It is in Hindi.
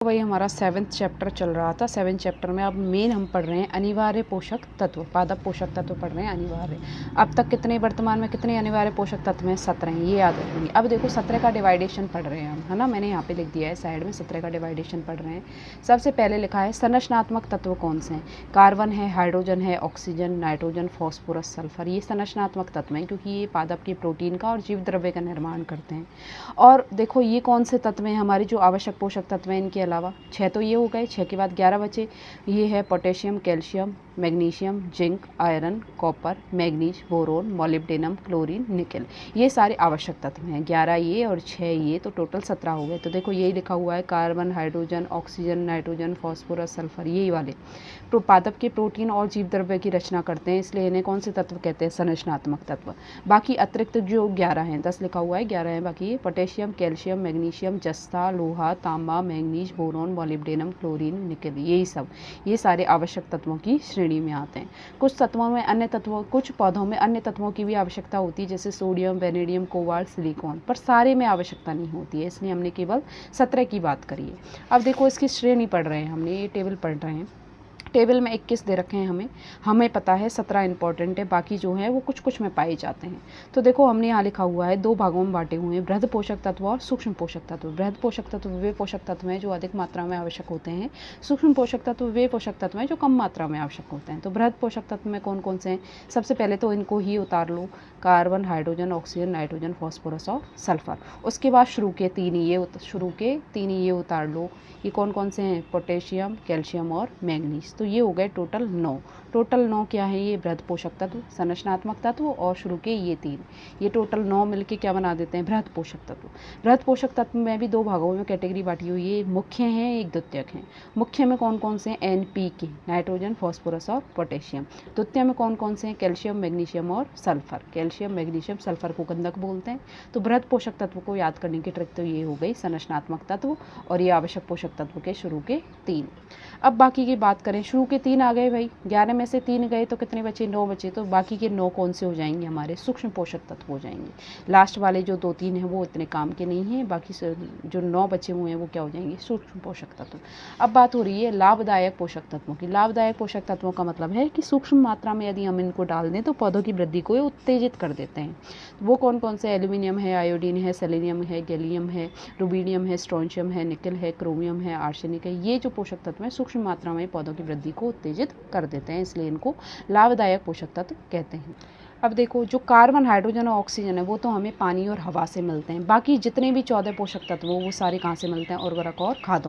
वही हमारा 7th चैप्टर चल रहा था। 7th चैप्टर में अब मेन हम पढ़ रहे हैं अनिवार्य पोषक तत्व, पादप पोषक तत्व पढ़ रहे हैं अनिवार्य। अब तक कितने, वर्तमान में कितने अनिवार्य पोषक तत्व हैं? 17 हैं, ये याद रखेंगे। अब देखो 17 का डिवाइडेशन पढ़ रहे हैं हम, है ना, मैंने यहाँ पे लिख दिया है साइड में, 17 का डिवाइडेशन पढ़ रहे हैं। सबसे पहले लिखा है संरचनात्मक तत्व कौन से हैं? कार्बन है, हाइड्रोजन है, ऑक्सीजन, नाइट्रोजन, फॉस्फोरस, सल्फर, ये संरचनात्मक तत्व हैं क्योंकि ये पादप के प्रोटीन का और जीव द्रव्य का निर्माण करते हैं। और देखो ये कौन से तत्व हैं हमारे जो आवश्यक पोषक तत्व हैं इनके अलावा? 6 तो ये हो गए, 6 के बाद 11 बचे। ये है potassium, calcium, magnesium, zinc, iron, copper, manganese, boron, molybdenum, chlorine, nickel, ये सारे आवश्यक तत्व हैं। 11 ये और 6 ये, तो टोटल 17 हो गए। तो देखो यही लिखा हुआ है carbon, hydrogen, oxygen, nitrogen, phosphorus, sulphur, यही वाले पादप के प्रोटीन और जीव द्रव्य की रचना करते हैं, इसलिए इन्हें कौन से तत्व कहते हैं? संरचनात्मक तत्व। बाकी अतिरिक्त जो 11 हैं, 10 लिखा हुआ है, 11 हैं बाकी, पोटेशियम, कैल्शियम, मैग्नीशियम, जस्ता, लोहा, तांबा, manganese, boron, molybdenum, chlorine, nickel, यही सब, ये सारे आवश्यक तत्वों की श्रेणी में आते हैं। कुछ तत्वों में अन्य तत्वों, कुछ पौधों में अन्य तत्वों की भी आवश्यकता होती है, जैसे सोडियम, वेनेडियम, कोबाल्ट, सिलिकॉन, पर सारे में आवश्यकता नहीं होती है, इसलिए हमने केवल 17 की बात करी है। अब देखो इसकी श्रेणी पढ़ रहे हैं, हमने ये टेबल पढ़ रहे हैं। टेबल में 21 दे रखे हैं, हमें पता है 17 इंपॉर्टेंट है, बाकी जो है वो कुछ कुछ में पाए जाते हैं। तो देखो हमने यहाँ लिखा हुआ है, 2 भागों में बांटे हुए हैं, बृहद पोषक तत्व और सूक्ष्म पोषक तत्व। बृहद पोषक तत्व वे पोषक तत्व हैं जो अधिक मात्रा में आवश्यक होते हैं, सूक्ष्म पोषक तत्व वे पोषक तत्व हैं जो कम मात्रा में आवश्यक होते हैं। तो बृहद पोषक तत्व में कौन कौन से हैं? सबसे पहले तो इनको ही उतार लो, carbon, hydrogen, oxygen, nitrogen, phosphorus और सल्फर। उसके बाद शुरू के तीन ये उतार लो। ये कौन कौन से हैं? पोटेशियम, कैल्शियम और मैंगनीज। तो ये हो गए टोटल 9। टोटल 9 क्या है? ये बृहद पोषक तत्व, संरचनात्मक तत्व और शुरू के ये 3, ये टोटल 9 मिलके क्या बना देते हैं? बृहद पोषक तत्व। बृहद पोषक तत्व में भी 2 भागों में कैटेगरी बांटी हुई है, मुख्य हैं, एक द्वितीयक हैं। मुख्य में कौन कौन से हैं? NPK, नाइट्रोजन, फॉस्फोरस और पोटेशियम। द्वितीय में कौन कौन से हैं? कैल्शियम, मैग्नीशियम और सल्फर। कैल्शियम, मैग्नीशियम, सल्फर को गंधक बोलते हैं। तो बृहद पोषक तत्व को याद करने की ट्रिक तो ये हो गई, संरचनात्मक तत्व और ये आवश्यक पोषक तत्व के शुरू के 3। अब बाकी की बात करें, शुरू के 3 आ गए भाई, 11 में से 3 गए तो कितने बचे? 9 बचे। तो बाकी के 9 कौन से हो जाएंगे? हमारे सूक्ष्म पोषक तत्व हो जाएंगे। लास्ट वाले जो 2-3 हैं वो इतने काम के नहीं हैं, बाकी जो 9 बचे हुए हैं वो क्या हो जाएंगे? सूक्ष्म पोषक तत्व। अब बात हो रही है लाभदायक पोषक तत्वों की। लाभदायक पोषक तत्वों का मतलब है कि सूक्ष्म मात्रा में यदि हम इनको डाल दें तो पौधों की वृद्धि को उत्तेजित कर देते हैं। वो कौन कौन से? एल्यूमिनियम है, आयोडीन है, सेलेनियम है, गैलियम है, रुबीडियम है, स्ट्रोंशियम है, निकल है, क्रोमियम है, आर्सेनिक है, ये जो पोषक तत्व हैं सूक्ष्म मात्रा में पौधों की वृद्धि को उत्तेजित कर देते हैं, इसलिए इनको लाभदायक पोषक तत्व कहते हैं। अब देखो जो कार्बन, हाइड्रोजन और ऑक्सीजन है वो तो हमें पानी और हवा से मिलते हैं, बाकी जितने भी 14 पोषक तत्व वो सारे कहाँ से मिलते हैं? उर्वरक और खादों